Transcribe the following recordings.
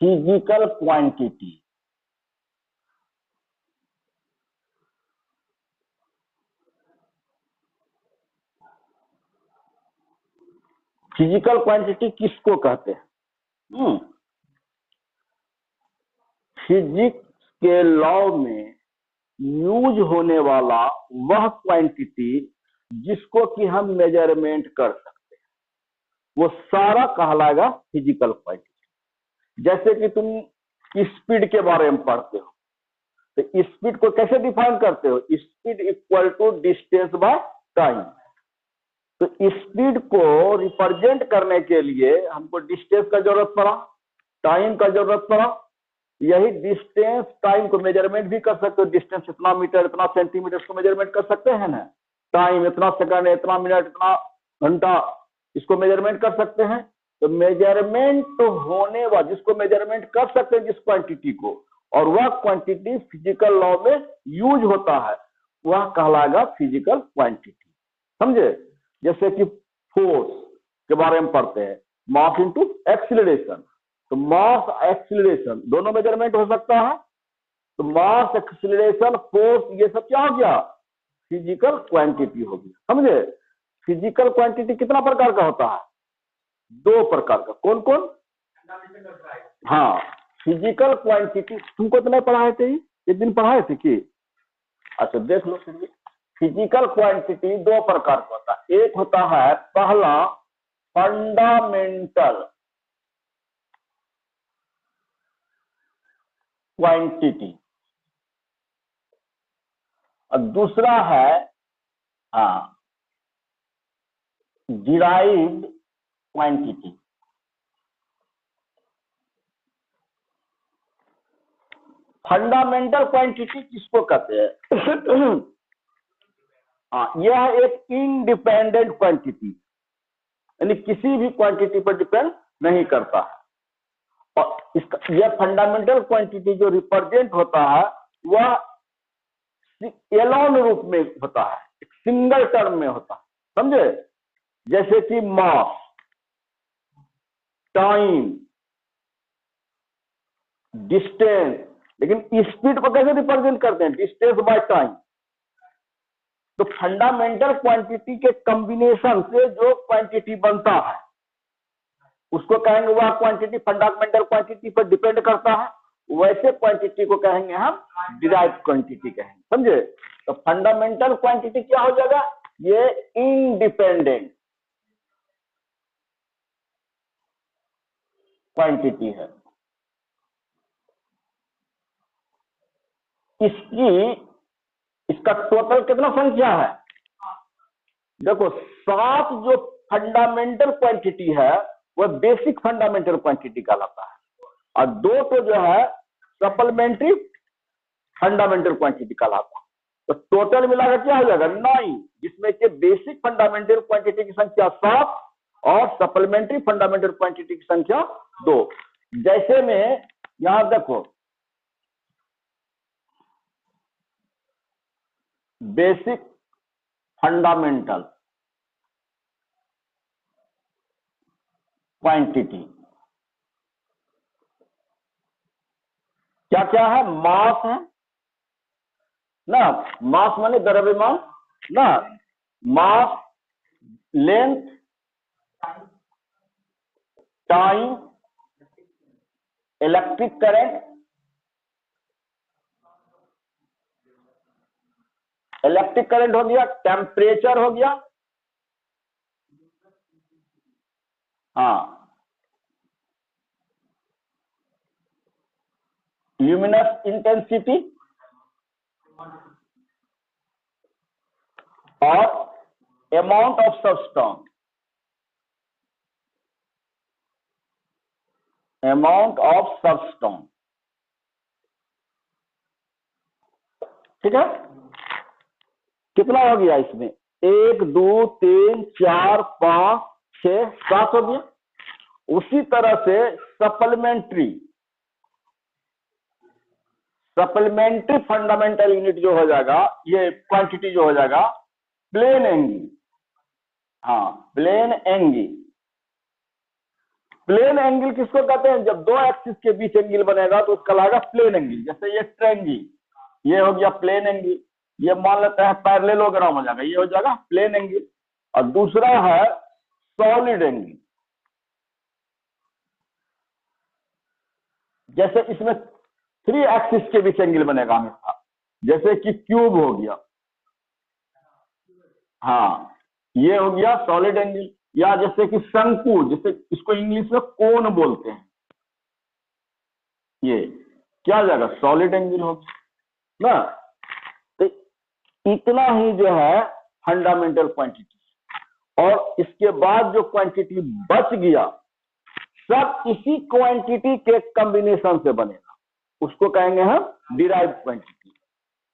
Physical quantity. Physical quantity किसको कहते हैं? फिजिक्स के लॉ में यूज होने वाला वह क्वांटिटी जिसको कि हम मेजरमेंट कर सकते हैं, वो सारा कहलाएगा फिजिकल क्वांटिटी। जैसे कि तुम स्पीड के बारे में पढ़ते हो, तो स्पीड को कैसे डिफाइन करते हो? Speed equal to distance by time. तो स्पीड को रिप्रेजेंट करने के लिए हमको डिस्टेंस का जरूरत पड़ा, टाइम का जरूरत पड़ा। यही डिस्टेंस टाइम को मेजरमेंट भी कर सकते हो। डिस्टेंस इतना मीटर, इतना सेंटीमीटर, इसको मेजरमेंट कर सकते हैं ना। टाइम इतना सेकंड, इतना मिनट, इतना घंटा, इसको मेजरमेंट कर सकते हैं। तो मेजरमेंट तो होने वाला, जिसको मेजरमेंट कर सकते हैं जिस क्वांटिटी को, और वह क्वांटिटी फिजिकल लॉ में यूज होता है, वह कहलाएगा फिजिकल क्वांटिटी। समझे? जैसे कि फोर्स के बारे में पढ़ते हैं, मास इनटू एक्सीलरेशन। तो मास एक्सीलरेशन दोनों मेजरमेंट हो सकता है। तो मास एक्सीलरेशन फोर्स ये सब क्या हो गया? फिजिकल क्वांटिटी हो गया। समझे? फिजिकल क्वांटिटी कितना प्रकार का होता है? 2 प्रकार का। कौन कौन? हाँ, फिजिकल क्वांटिटी तुमको तो नहीं पढ़ाए थे, एक दिन पढ़ाए थे कि? अच्छा देख लो फिर। फिजिकल क्वांटिटी 2 प्रकार का होता है। एक होता है पहला फंडामेंटल क्वांटिटी, और दूसरा है डिराइव्ड क्वांटिटी। फंडामेंटल क्वांटिटी किसको कहते हैं? यह एक इंडिपेंडेंट क्वांटिटी, यानी किसी भी क्वांटिटी पर डिपेंड नहीं करता है। और इसका यह फंडामेंटल क्वांटिटी जो रिप्रेजेंट होता है वह एलोन रूप में होता है, एक सिंगल टर्म में होता है। समझे? जैसे कि मास, टाइम, डिस्टेंस। लेकिन स्पीड को कैसे रिप्रेजेंट करते हैं? Distance by time. तो फंडामेंटल क्वांटिटी के कॉम्बिनेशन से जो क्वांटिटी बनता है उसको कहेंगे वह क्वांटिटी फंडामेंटल क्वांटिटी पर डिपेंड करता है। वैसे क्वांटिटी को कहेंगे हम डिराइव्ड क्वांटिटी कहेंगे। समझे? तो फंडामेंटल क्वांटिटी क्या हो जाएगा? ये इंडिपेंडेंट क्वांटिटी है। इसका टोटल कितना संख्या है? देखो, 7 जो फंडामेंटल क्वांटिटी है वह बेसिक फंडामेंटल क्वांटिटी कहलाता है, और 2 तो जो है सप्लीमेंट्री फंडामेंटल क्वांटिटी कहलाता है। तो टोटल मिलाकर क्या हो जाएगा? 9, जिसमें के बेसिक फंडामेंटल क्वांटिटी की संख्या 7 और सप्लीमेंट्री फंडामेंटल क्वांटिटी की संख्या 2। जैसे में यहां देखो, बेसिक फंडामेंटल क्वांटिटी क्या क्या है? मास है ना, मास माने द्रव्यमान ना, mass, length, time, electric current, electric current हो गया, टेम्परेचर हो गया, ल्यूमिनस इंटेंसिटी और amount of substance, amount of substance. ठीक है? कितना हो गया इसमें? 1 2 3 4 5 6 7 हो गया। उसी तरह से सप्लीमेंट्री फंडामेंटल यूनिट जो हो जाएगा, ये क्वांटिटी जो हो जाएगा, plane angle. Plane angle plane angle किसको कहते हैं? जब दो एक्सिस के बीच एंगल बनेगा तो उसका लागेगा प्लेन एंगल। जैसे ये ट्रायंगल, ये हो गया प्लेन एंगल, ये मान लेते हैं पैरेललोग्राम हो जाएगा, ये हो जाएगा प्लेन एंगल। और दूसरा है सॉलिड एंगल। जैसे इसमें थ्री एक्सिस के बीच एंगल बनेगा हमेशा, जैसे कि क्यूब हो गया, हाँ ये हो गया सॉलिड एंगल। या जैसे कि शंकु, जैसे इसको इंग्लिश में कोन बोलते हैं, ये क्या जाएगा? सॉलिड एंगल हो गया ना। तो इतना ही जो है फंडामेंटल क्वांटिटी, और इसके बाद जो क्वांटिटी बच गया सब इसी क्वांटिटी के कॉम्बिनेशन से बनेगा, उसको कहेंगे हम डिराइव्ड क्वांटिटी।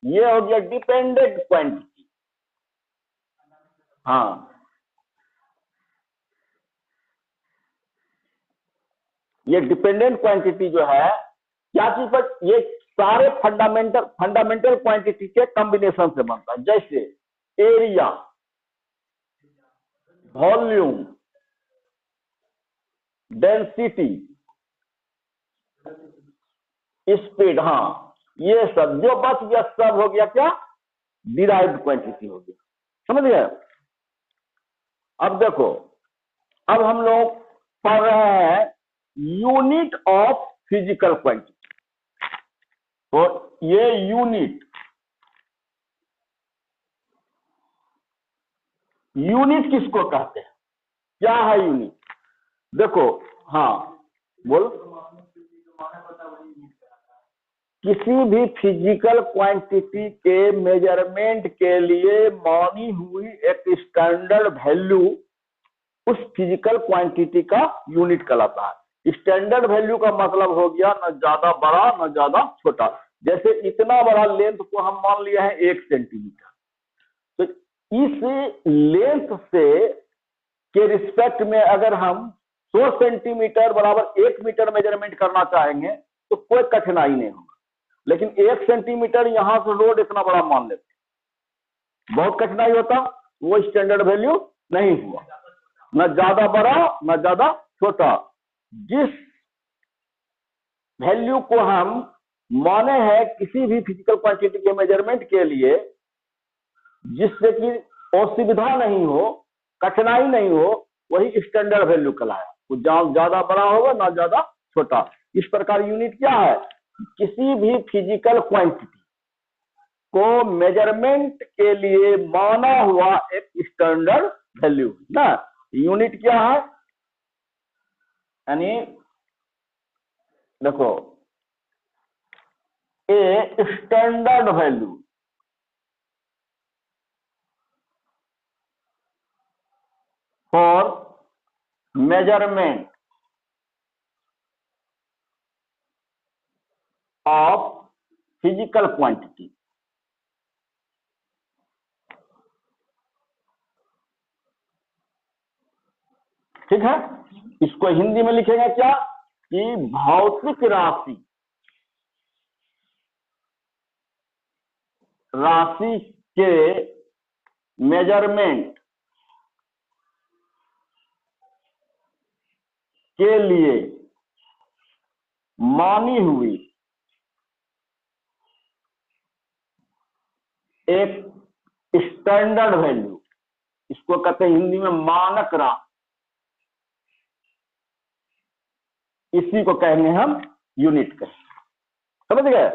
ये हो गया डिपेंडेंट क्वांटिटी। हाँ, ये डिपेंडेंट क्वांटिटी जो है क्या चीज पर? ये सारे फंडामेंटल क्वांटिटी के कॉम्बिनेशन से बनता है। जैसे एरिया, वॉल्यूम, डेंसिटी, स्पीड, हाँ ये सब जो बच गया सब हो गया क्या? डिराइव्ड क्वांटिटी हो गया। समझ गए? अब देखो, अब हम लोग पढ़ रहे हैं यूनिट ऑफ फिजिकल क्वांटिटी। तो ये यूनिट किसको कहते हैं? क्या है यूनिट? देखो, हाँ बोल। किसी भी फिजिकल क्वांटिटी के मेजरमेंट के लिए मानी हुई एक स्टैंडर्ड वैल्यू उस फिजिकल क्वांटिटी का यूनिट कहलाता है। स्टैंडर्ड वैल्यू का मतलब हो गया न ज्यादा बड़ा न ज्यादा छोटा। जैसे इतना बड़ा लेंथ को हम मान लिया है 1 सेंटीमीटर, तो इस लेंथ से के रिस्पेक्ट में अगर हम 100 सेंटीमीटर बराबर 1 मीटर मेजरमेंट करना चाहेंगे तो कोई कठिनाई नहीं होगा। लेकिन 1 सेंटीमीटर यहां से रोड इतना बड़ा मान लेते, बहुत कठिनाई होता, वो स्टैंडर्ड वैल्यू नहीं हुआ। न ज्यादा बड़ा न ज्यादा छोटा। जिस वैल्यू को हम माने हैं किसी भी फिजिकल क्वांटिटी के मेजरमेंट के लिए, जिससे कि असुविधा नहीं हो, कठिनाई नहीं हो, वही स्टैंडर्ड वैल्यू कहलाया। वो ज्यादा बड़ा होगा ना ज्यादा छोटा। इस प्रकार यूनिट क्या है? किसी भी फिजिकल क्वांटिटी को मेजरमेंट के लिए माना हुआ एक स्टैंडर्ड वैल्यू ना। यूनिट क्या है? यानी देखो, a standard value for measurement of physical quantity. ठीक है, इसको हिंदी में लिखेंगे क्या कि भौतिक राशि के मेजरमेंट के लिए मानी हुई एक स्टैंडर्ड वैल्यू, इसको कहते हैं हिंदी में मानक राशि। इसी को कहेंगे हम यूनिट कहेंगे। समझ गए?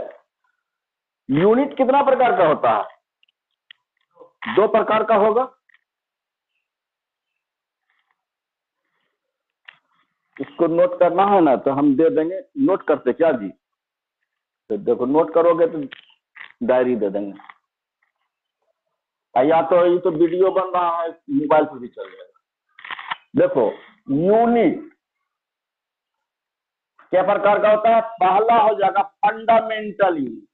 यूनिट कितना प्रकार का होता है? 2 प्रकार का होगा। इसको नोट करना है ना तो हम दे देंगे, नोट करते क्या जी? तो देखो, नोट करोगे तो डायरी दे देंगे, या तो ये तो वीडियो बन रहा है मोबाइल पर भी चल जाएगा। देखो, यूनिट क्या प्रकार का होता है? पहला हो जाएगा फंडामेंटल यूनिट,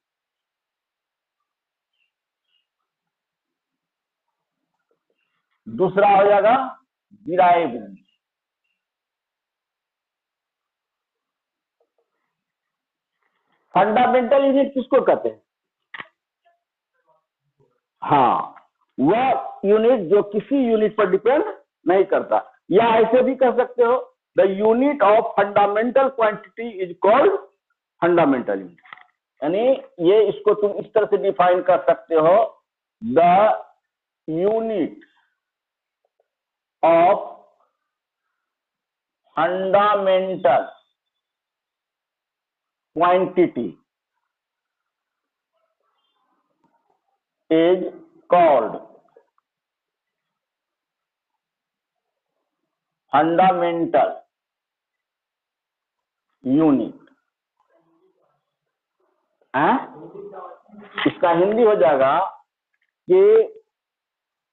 दूसरा हो जाएगा डिराइव्ड यूनिट। फंडामेंटल यूनिट किसको कहते हैं? हाँ, वह यूनिट जो किसी यूनिट पर डिपेंड नहीं करता। या ऐसे भी कह सकते हो the unit of fundamental quantity is called fundamental unit. यानी ये इसको तुम इस तरह से डिफाइन कर सकते हो, the unit of fundamental quantity is called fundamental unit। इसका हिंदी हो जाएगा कि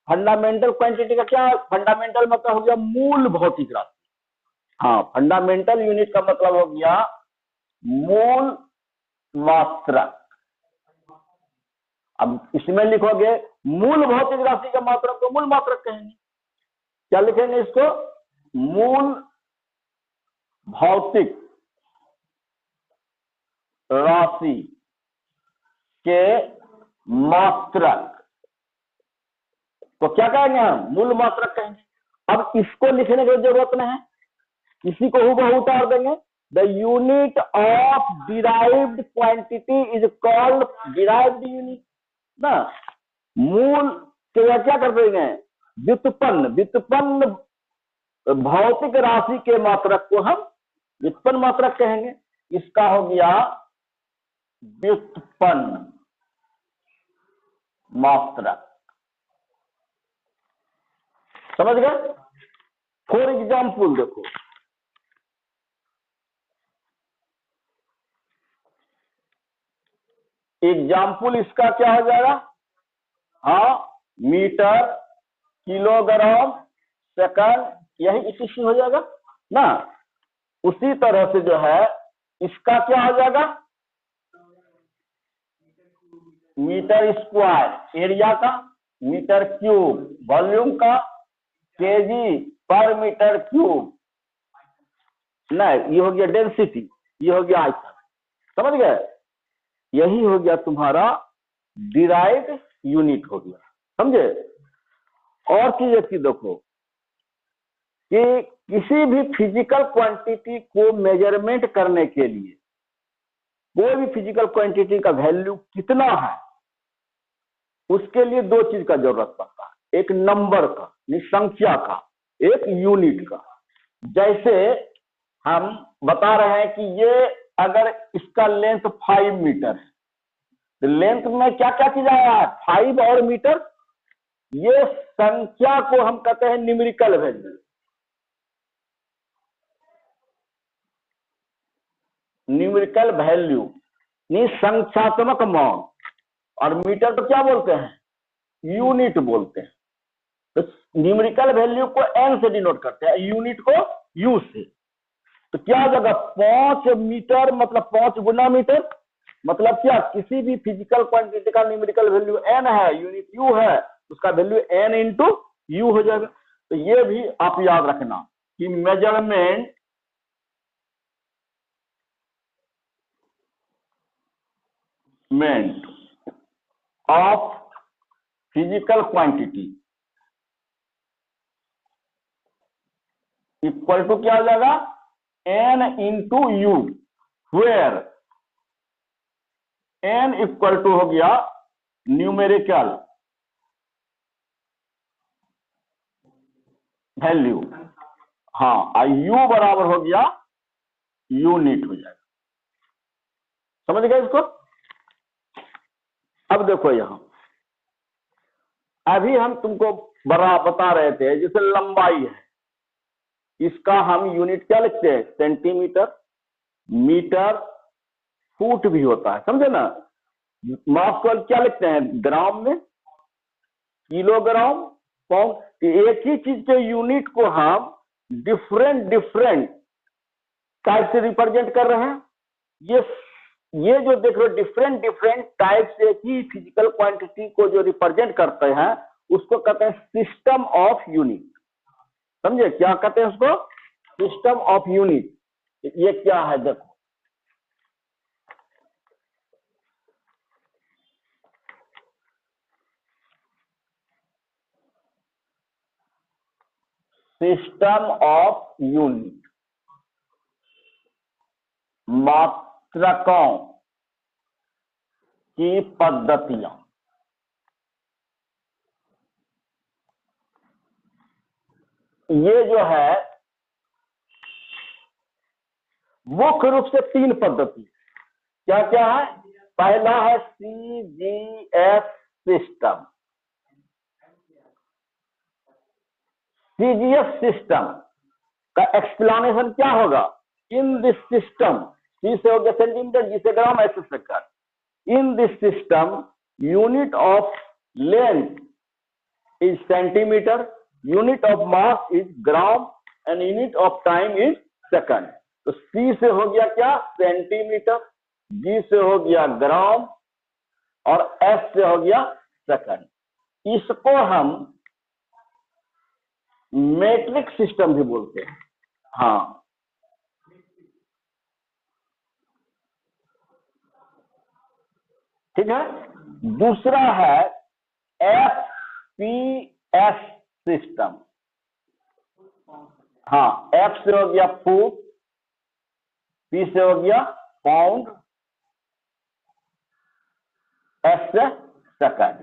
फंडामेंटल क्वांटिटी का क्या, फंडामेंटल मतलब हो गया मूल भौतिक राशि। हाँ, फंडामेंटल यूनिट का मतलब हो गया मूल मात्रक। अब इसमें लिखोगे मूल भौतिक राशि का मात्रक को मूल मात्रक कहेंगे। क्या लिखेंगे इसको? मूल भौतिक राशि के मात्रक तो क्या कहेंगे हम? मूल मात्रक कहेंगे। अब इसको लिखने की जरूरत नहीं है, इसी को हूबहू उतार देंगे। The unit of derived quantity is called derived unit ना। मूल के क्या कर देंगे? व्युत्पन्न भौतिक राशि के मात्रक को हम व्युत्पन्न मात्रक कहेंगे। इसका हो गया व्युत्पन्न मात्रक। समझ गए? फॉर एग्जाम्पल देखो, एग्जाम्पल इसका क्या हो जाएगा? हाँ, मीटर, किलोग्राम, सेकंड, यही इसी से हो जाएगा ना। उसी तरह से जो है इसका क्या हो जाएगा? मीटर स्क्वायर एरिया का, मीटर क्यूब वॉल्यूम का, केजी पर मीटर क्यूब नहीं, ये हो गया डेंसिटी, ये हो गया आयतन। समझ गए? यही हो गया तुम्हारा डिराइव्ड यूनिट हो गया। समझे? और चीज एक चीज देखो कि किसी भी फिजिकल क्वांटिटी को मेजरमेंट करने के लिए, कोई भी फिजिकल क्वांटिटी का वैल्यू कितना है, उसके लिए दो चीज का जरूरत पड़ता है, एक नंबर का, संख्या का, एक यूनिट का। जैसे हम बता रहे हैं कि ये अगर इसका लेंथ 5 मीटर है, तो लेंथ में क्या क्या चीज आया है? 5 और मीटर। ये संख्या को हम कहते हैं न्यूमेरिकल वैल्यू। न्यूमेरिकल वैल्यू संख्यात्मक मान, और मीटर तो क्या बोलते हैं? यूनिट बोलते हैं। तो न्यूमेरिकल वैल्यू को एन से डिनोट करते हैं, यूनिट को यू से। तो क्या हो जाएगा? 5 मीटर मतलब 5 गुना मीटर, मतलब क्या? किसी भी फिजिकल क्वांटिटी का न्यूमेरिकल वैल्यू एन है, यूनिट यू है, उसका वैल्यू एन इंटू यू हो जाएगा। तो ये भी आप याद रखना कि measurement of physical quantity equal to क्या हो जाएगा? N into U, where N equal to हो गया न्यूमेरिकल वैल्यू, हाँ, यू बराबर हो गया यूनिट हो जाएगा। समझ गए इसको? अब देखो यहां, अभी हम तुमको बड़ा बता रहे थे, जैसे लंबाई है, इसका हम यूनिट क्या लिखते हैं? सेंटीमीटर, मीटर, फुट भी होता है। समझे ना? मास को क्या लिखते हैं? ग्राम में, किलोग्राम, पाउंड। एक ही चीज के यूनिट को हम डिफरेंट टाइप से रिप्रेजेंट कर रहे हैं। ये जो देख रहे हो डिफरेंट टाइप से ही फिजिकल क्वांटिटी को जो रिप्रेजेंट करते हैं, उसको कहते हैं सिस्टम ऑफ यूनिट। समझे? क्या कहते हैं उसको? System of unit. ये क्या है देखो, सिस्टम ऑफ यूनिट। मात्रकों की पद्धतियां। ये जो है मुख्य रूप से 3 पद्धति। क्या क्या है? पहला है CGS सिस्टम। CGS सिस्टम का एक्सप्लेनेशन क्या होगा? इन दिस सिस्टम, सी से हो गया सेंटीमीटर, जी से ग्राम, ऐसे second. In this system unit of length is centimetre, unit of mass is gram and unit of time is second. तो सी से हो गया क्या? सेंटीमीटर, जी से हो गया ग्राम और एस से हो गया सेकंड। इसको हम मेट्रिक सिस्टम भी बोलते हैं। हाँ, ठीक है। दूसरा है FPS सिस्टम। हाँ, एफ से हो गया फुट, पी से हो गया पाउंड, एस से सेकंड।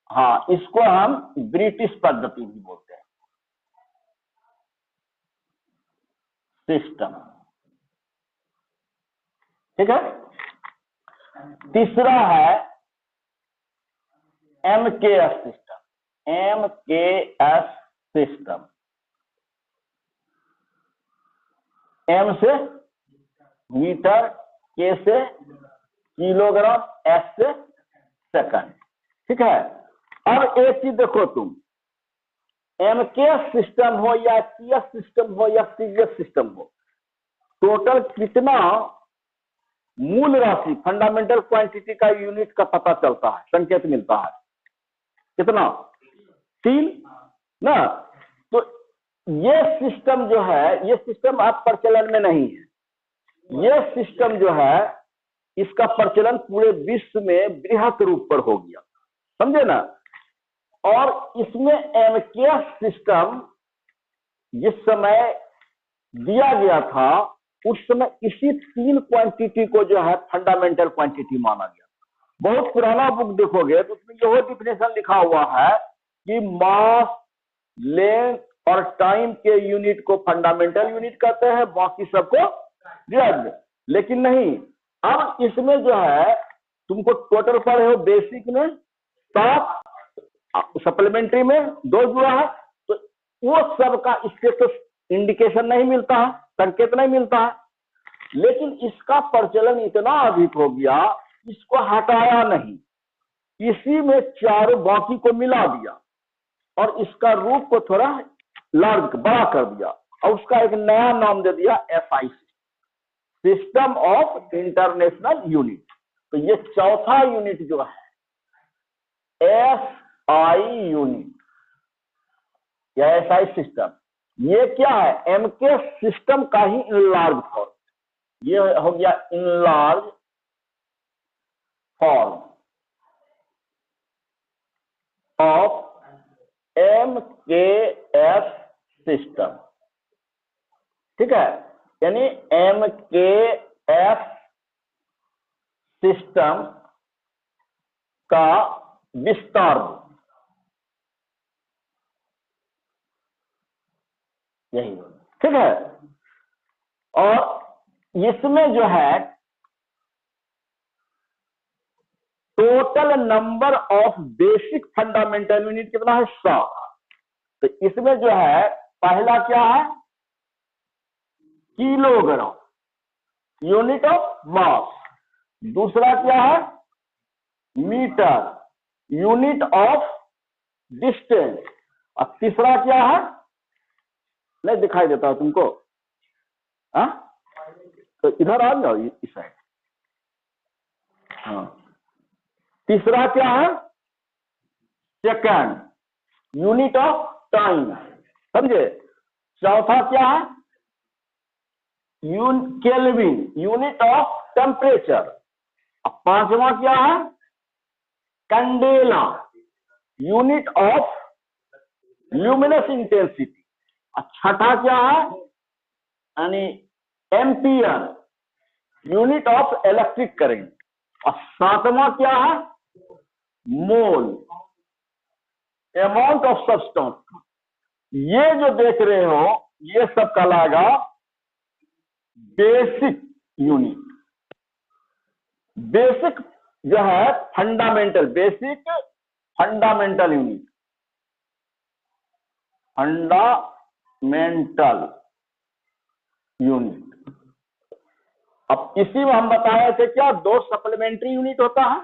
हाँ, इसको हम ब्रिटिश पद्धति भी बोलते हैं, सिस्टम। ठीक है। तीसरा है MKS system. MKS system, M से मीटर, K से किलोग्राम, S से सेकंड। ठीक है। अब एक चीज देखो तुम, MKS सिस्टम हो या CS सिस्टम हो या CGS सिस्टम हो, टोटल कितना मूल राशि, फंडामेंटल क्वांटिटी का यूनिट का पता चलता है, संकेत मिलता है? कितना? 3 ना। तो ये सिस्टम जो है, ये सिस्टम आप प्रचलन में नहीं है। ये सिस्टम जो है, इसका प्रचलन पूरे विश्व में बृहत रूप पर हो गया, समझे ना। और इसमें MKS सिस्टम जिस समय दिया गया था, उस समय इसी 3 क्वांटिटी को जो है फंडामेंटल क्वांटिटी माना गया। बहुत पुराना बुक देखोगे तो उसमें यह डिफिनेशन लिखा हुआ है कि मास, लेंथ और टाइम के यूनिट को फंडामेंटल यूनिट कहते हैं, बाकी सबको रिलेटिव। लेकिन नहीं, अब इसमें जो है तुमको टोटल पढ़े हो बेसिक में 7, सप्लीमेंट्री में 2 जुड़ा है, तो वो सब का इससे तो इंडिकेशन नहीं मिलता है, संकेत नहीं मिलता है। लेकिन इसका प्रचलन इतना अधिक हो गया, इसको हटाया नहीं, इसी में 4 बाकी को मिला दिया और इसका रूप को थोड़ा लार्ज, बड़ा कर दिया और उसका एक नया नाम दे दिया SI, system of international unit. तो ये चौथा यूनिट जो है SI यूनिट या SI सिस्टम, ये क्या है? MK सिस्टम का ही इनलार्ज फॉर्म। ये हो गया enlarge form of MKS system. ठीक है, यानी MKS सिस्टम का विस्तार, यही। ठीक है। और इसमें जो है total number of basic fundamental unit कितना है? 7। तो इसमें जो है पहला क्या है? Kilogram, unit of mass. दूसरा क्या है? Metre, unit of distance. और तीसरा क्या है? नहीं दिखाई देता तुमको? हाँ, तो इधर आ जाओ, इस साइड। हाँ, तीसरा क्या है? सेकंड, यूनिट ऑफ टाइम, समझे। चौथा क्या है? Kelvin, unit of temperature. अब पांचवा क्या है? Candela, unit of luminous intensity. छठा क्या है? यानी ampere, unit of electric current, और सातवां क्या है, मोल, अमाउंट ऑफ सब्सटेंस। ये जो देख रहे हो ये सब कहलाएगा बेसिक यूनिट। बेसिक जो है fundamental, basic fundamental unit, fundamental unit. अब इसी में हम बताए थे क्या, दो सप्लीमेंट्री यूनिट होता है,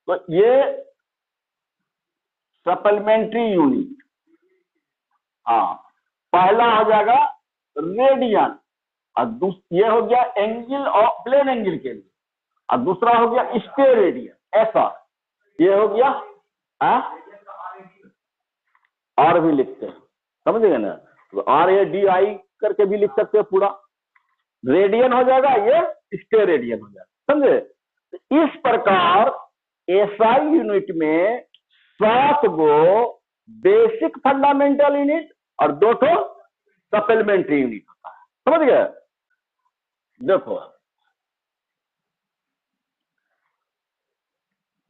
तो ये सप्लीमेंट्री यूनिट, हाँ, पहला हो जाएगा रेडियन, और ये हो गया एंगल और प्लेन एंगल के लिए, और दूसरा हो गया स्टेरेडियन, ऐसा ये हो गया। आर भी लिखते हैं, समझ गए ना, तो RADI करके भी लिख सकते हैं पूरा, रेडियन हो जाएगा, ये स्टेरेडियन हो जाएगा, समझे। तो इस प्रकार SI यूनिट में 7 गो बेसिक फंडामेंटल यूनिट और 2 ठो सप्लीमेंट्री यूनिट होता है, समझ गए। देखो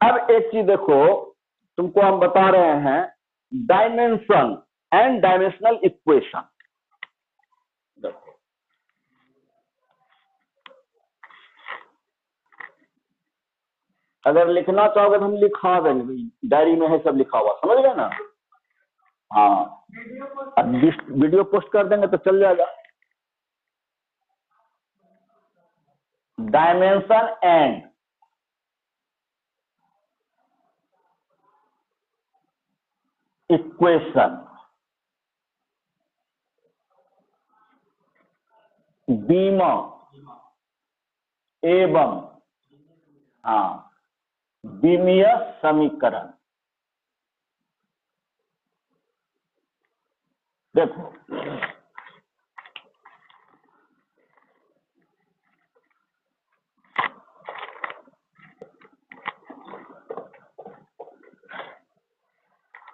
अब एक चीज देखो, तुमको हम बता रहे हैं डायमेंशन एंड डायमेंशनल इक्वेशन। देखो अगर लिखना चाहोगे तो हम लिखा देंगे, डायरी में है सब लिखा हुआ, समझ गए ना। हाँ, अब वीडियो पोस्ट कर देंगे तो चल जाएगा। डायमेंशन एंड इक्वेशन, बीमा एवं, हाँ, बीमीय समीकरण। देखो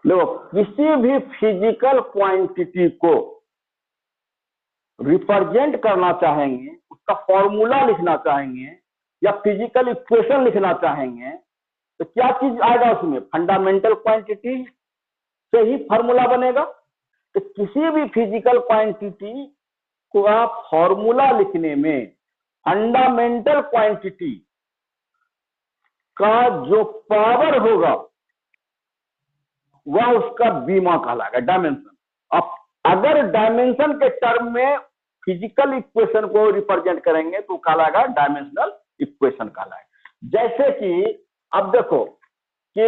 देखो किसी भी फिजिकल क्वांटिटी को रिप्रेजेंट करना चाहेंगे, उसका फॉर्मूला लिखना चाहेंगे या फिजिकल इक्वेशन लिखना चाहेंगे, तो क्या चीज आएगा उसमें, फंडामेंटल क्वांटिटी से ही फॉर्मूला बनेगा। तो किसी भी फिजिकल क्वांटिटी को आप फॉर्मूला लिखने में फंडामेंटल क्वांटिटी का जो पावर होगा वह उसका बीमा कहलाएगा, डायमेंशन। अब अगर डायमेंशन के टर्म में फिजिकल इक्वेशन को रिप्रेजेंट करेंगे तो कहलाएगा डायमेंशनल इक्वेशन कहलाएगा। जैसे कि अब देखो कि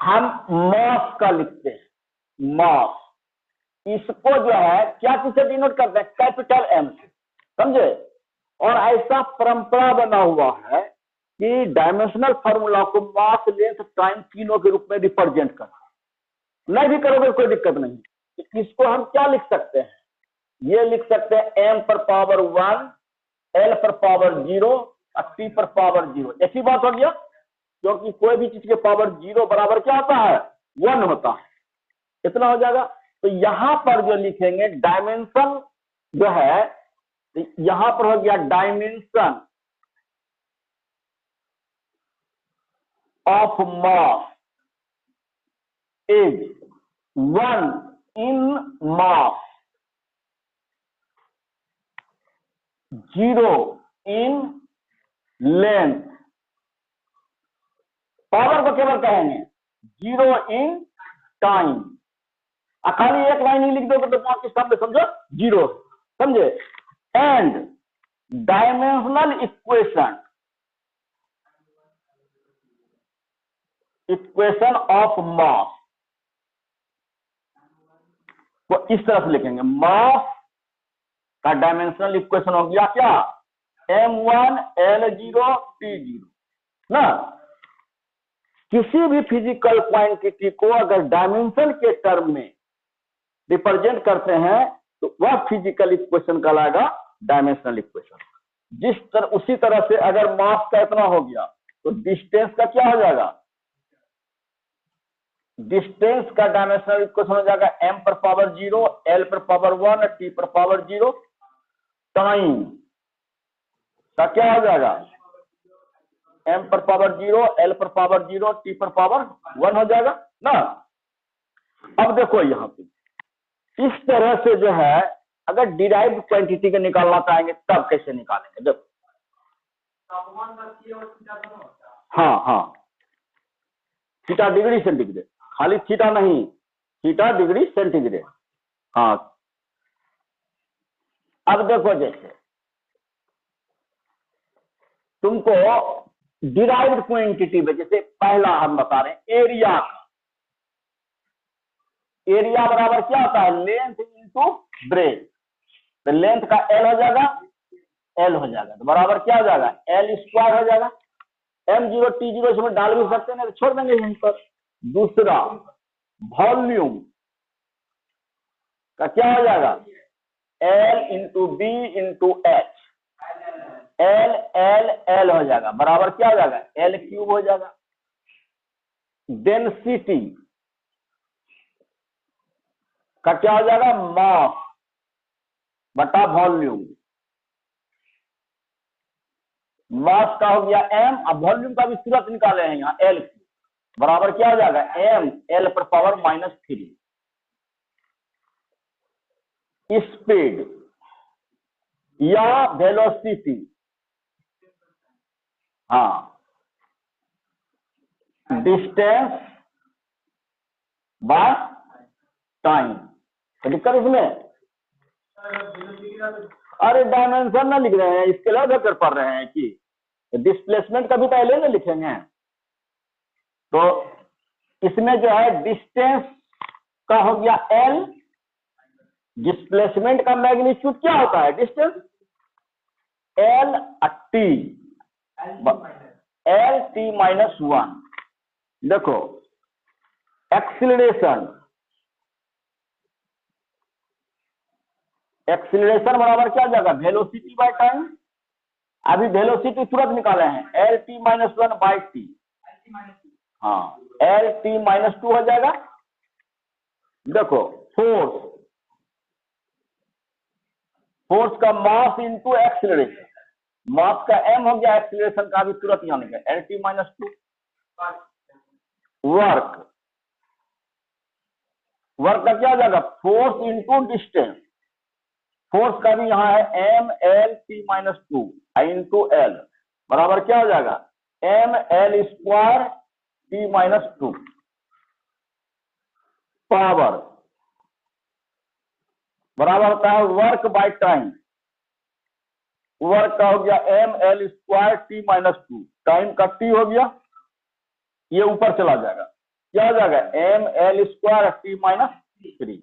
हम मास का लिखते हैं, मास, इसको जो है क्या चीज से डिनोट करते हैं, कैपिटल M से, समझे। और ऐसा परंपरा बना हुआ है कि डायमेंशनल फॉर्मूला को मास, लेंथ, टाइम तीनों के रूप में रिप्रेजेंट करना, नहीं भी करोगे कोई दिक्कत नहीं। तो इसको हम क्या लिख सकते हैं, ये लिख सकते हैं m पर पावर 1, l पर पावर 0 और t पर पावर 0। एक ही बात हो गया, क्योंकि कोई भी चीज के पावर 0 बराबर क्या होता है, 1 होता है, इतना हो जाएगा। तो यहां पर जो लिखेंगे डायमेंशन जो है, तो यहां पर हो गया dimension of mass is 1 in mass, 0 in length. Power को केवल कहेंगे 0 इन टाइम, खाली एक लाइन ही लिख दोगे तो बाकी शब्द समझो 0, समझे। And dimensional equation, equation of mass को इस तरह से लिखेंगे, मास का डायमेंशनल इक्वेशन हो गया क्या, m1 l0 t0 ना। किसी भी फिजिकल क्वांटिटी को अगर डायमेंशन के टर्म में रिप्रेजेंट करते हैं तो वह फिजिकल इक्वेशन कहलाएगा डायमेंशनल इक्वेशन। जिस तरह उसी तरह से अगर मास का इतना हो गया तो डिस्टेंस का क्या हो जाएगा, डिस्टेंस का डायमेंशनल इक्वेशन हो जाएगा m पर पावर 0, l पर पावर 1 और t पर पावर 0। टाइम का क्या हो जाएगा, m पर पावर 0, l पर पावर 0, t पर पावर 1 हो जाएगा ना। अब देखो यहाँ पे इस तरह से जो है, अगर डिराइव्ड क्वांटिटी का निकालना चाहेंगे तब कैसे निकालेंगे, देखो। हाँ हाँ, थीटा डिग्री सेंटीग्रेड, खाली थीटा नहीं, थीटा डिग्री सेंटीग्रेड। हाँ, अब देखो जैसे तुमको डिराइव्ड क्वांटिटी में, जैसे पहला हम बता रहे हैं एरिया, एरिया बराबर क्या होता है, लेंथ इंटू ब्रेथ। तो लेंथ का एल हो जाएगा, एल हो जाएगा, तो बराबर क्या हो जाएगा, एल स्क्वायर हो जाएगा। m0 t0 इसमें डाल भी सकते हैं, तो छोड़ देंगे यहीं पर। दूसरा वॉल्यूम का क्या हो जाएगा, L into B into H, L L L हो जाएगा, बराबर क्या हो जाएगा, एल क्यूब हो जाएगा। डेंसिटी का क्या हो जाएगा, मास बटा वॉल्यूम, मास का हो गया m, अब वॉल्यूम का भी तुरंत निकाले हैं यहाँ, एल बराबर क्या हो जाएगा, m l पर पावर -3। स्पीड या वेलोसिटी, हाँ, डिस्टेंस बाय टाइम। तो दिक्कत इसमें, अरे डायमेंशन ना लिख रहे हैं, इसके लिए बेहतर पढ़ रहे हैं कि डिस्प्लेसमेंट का भी पहले ना लिखेंगे। तो इसमें जो है डिस्टेंस का हो गया एल, डिस्प्लेसमेंट का मैग्नीट्यूड क्या होता है, distance, L T, L T -1। देखो एक्सीलरेशन, एक्सीलरेशन बराबर क्या जाएगा, वेलोसिटी बाय टाइम। अभी वेलोसिटी तुरंत निकाले हैं, एल टी -1 बाई टी, हाँ, एल टी -2 हो जाएगा। देखो फोर्स, फोर्स का मास इंटू एक्सीलरेशन, मास का m हो गया, एक्सीलरेशन का भी तुरंत यहाँ निकला, एल टी -2। वर्क, वर्क का क्या हो जाएगा, फोर्स इंटू डिस्टेंस, फोर्स का भी यहाँ है m l t -2 into L, बराबर क्या हो जाएगा, m l square t -2। Power बराबर होता है वर्क बाय टाइम, वर्क का हो गया m l square t -2, time का t हो गया, ये ऊपर चला जाएगा, क्या हो जाएगा, m l स्क्वायर t -3।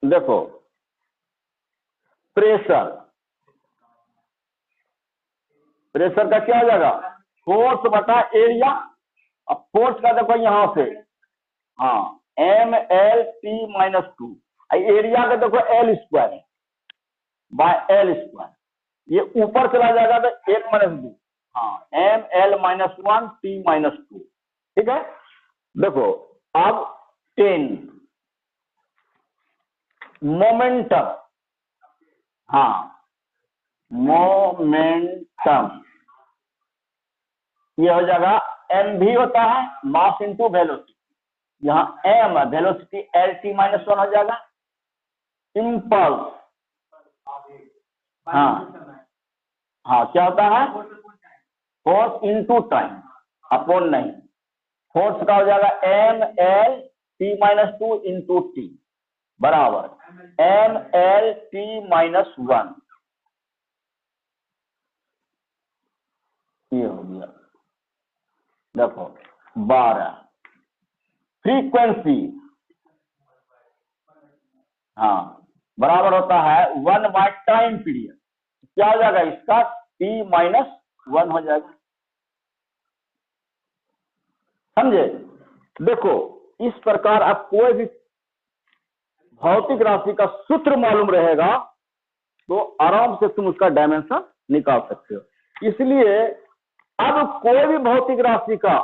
देखो प्रेशर, प्रेशर का क्या हो जाएगा, फोर्स बटा एरिया। अब फोर्स का देखो यहां से, हाँ, m l t -2, एरिया का देखो एल स्क्वायर है बाय एल स्क्वायर, ये ऊपर चला जाएगा तो 1 - 2, हाँ, m l -1 t -2, ठीक है। देखो अब 10 मोमेंटम, हाँ, मोमेंटम ये हो जाएगा, m भी होता है मास इंटू वेलोसिटी, यहाँ m वेलोसिटी एल टी -1 हो जाएगा। इम्पल्स, हाँ हाँ, क्या होता है, फोर्स इंटू टाइम, अपॉन नहीं, फोर्स का हो जाएगा m l t -2 into T, बराबर m l t -1, ये हो गया। देखो 12 फ्रीक्वेंसी, हाँ, बराबर होता है 1 बाय टाइम पीरियड, क्या हो जाएगा इसका, t -1 हो जाएगा, समझे। देखो इस प्रकार आप कोई भी भौतिक राशि का सूत्र मालूम रहेगा तो आराम से तुम उसका डायमेंशन निकाल सकते हो। इसलिए अब कोई भी भौतिक राशि का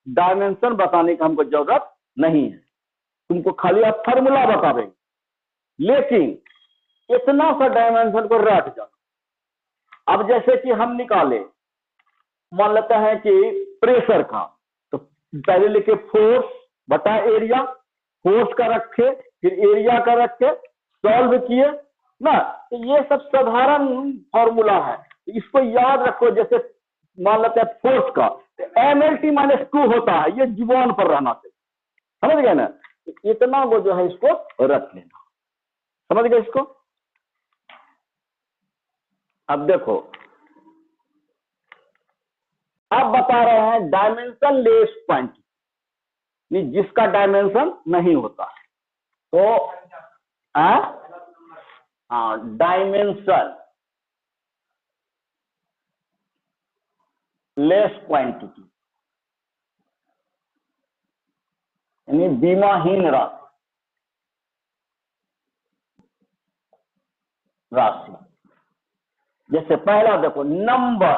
डायमेंशन बताने का हमको जरूरत नहीं है, तुमको खाली आप फार्मूला बता देंगे। लेकिन इतना सा डायमेंशन को रट जाना। अब जैसे कि हम निकाले, मान लेते हैं कि प्रेशर का, तो पहले लिखे फोर्स बटा एरिया, फोर्स का रखे फिर एरिया का रखे, सॉल्व किए ना। तो ये सब साधारण फॉर्मूला है, इसको याद रखो। जैसे मान लेते हैं फोर्स का, तो MLT-2 होता है, ये जीवन पर रहना चाहिए, समझ गए ना। तो इतना वो जो है इसको रख लेना, समझ गए इसको। अब देखो, अब बता रहे हैं डायमेंशन लेस क्वांटिटी, जिसका डायमेंशन नहीं होता है। तो डायमेंशन लेस क्वांटिटी यानी बीमाहीन राशि। जैसे पहला देखो, नंबर,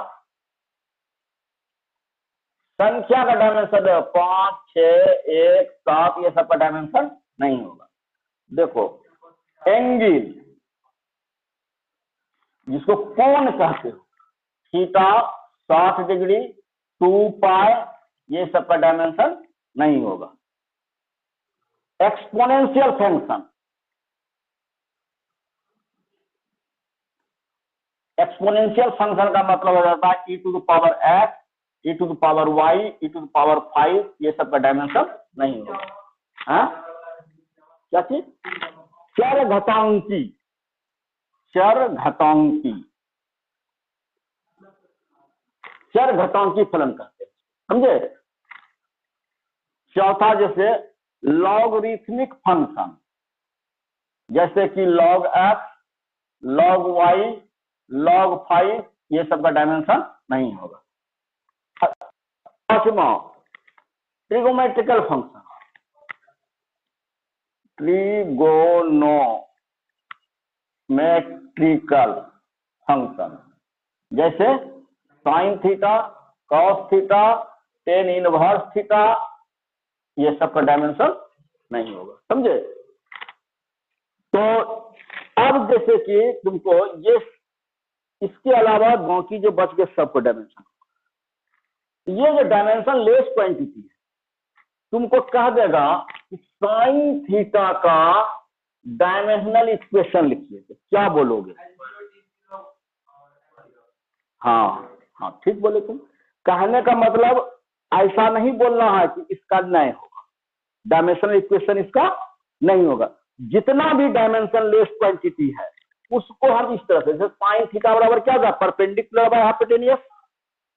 संख्या का डायमेंशन है 5, 6, 1, 7, ये सब का डायमेंशन नहीं होगा। देखो, एंगल, जिसको कोण कहते हो, थीटा, 60 डिग्री, 2 पाई, ये सब का डायमेंशन नहीं होगा। एक्सपोनेंशियल फंक्शन, एक्सपोनेंशियल फंक्शन का मतलब हो जाता है e to the power x, e to the power y, e to the power 5, ये सब का डायमेंशन नहीं होगा। क्या चीज? चर घातांकी, चर घातांकी, चर घातांकी फलन कहते हैं, समझे। चौथा, जैसे लॉगरिथमिक फंक्शन, जैसे कि log x, log y, log 5, ये सब का डायमेंशन नहीं होगा। पांचवा, ट्रिगोमेट्रिकल फंक्शन, ट्रिगोनोमेट्रिकल फंक्शन, जैसे sine theta, cos theta, tan inverse theta, ये सब का डायमेंशन नहीं होगा, समझे। तो अब जैसे कि तुमको ये, इसके अलावा बाकी जो बच गए सबको डायमेंशन, ये जो डायमेंशन लेस क्वांटिटी है, तुमको कह देगा कि साइन थीटा का डायमेंशनल इक्वेशन लिखिए, तो क्या बोलोगे? हाँ ठीक बोले तुम। कहने का मतलब ऐसा नहीं बोलना है कि इसका नहीं होगा, डायमेंशनल इक्वेशन इसका नहीं होगा। जितना भी डायमेंशन लेस क्वांटिटी है उसको हम इस तरह से, जैसे साइन थीटा बराबर क्या होगा? परपेंडिकुलर बाय हाइपोटेनियस,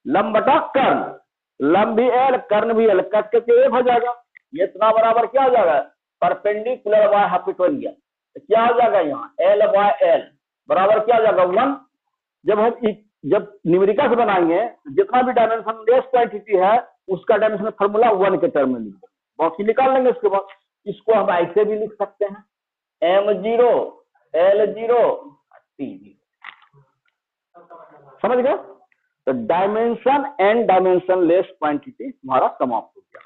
लंब बटा कर्ण, लंब भी एल कर्ण भी एल, कट के एक हो जाएगा। ये इतना बराबर क्या हो जाएगा? परपेंडिकुलर बाय हाइपोटेनियस, तो क्या हो जाएगा यहाँ? एल बाय एल बराबर क्या हो जाएगा? 1। जब हम जब न्यूमेरिकल से बनाएंगे, जितना भी डायमेंशन लेस क्वांटिटी है उसका डायमेंशन फॉर्मूला 1 के टर्म में लिख देंगे, बाकी निकाल लेंगे। उसके बाद इसको हम ऐसे भी लिख सकते हैं, M0 L0 T0, समझ गए। तो dimension and dimension less quantity हमारा समाप्त हो गया।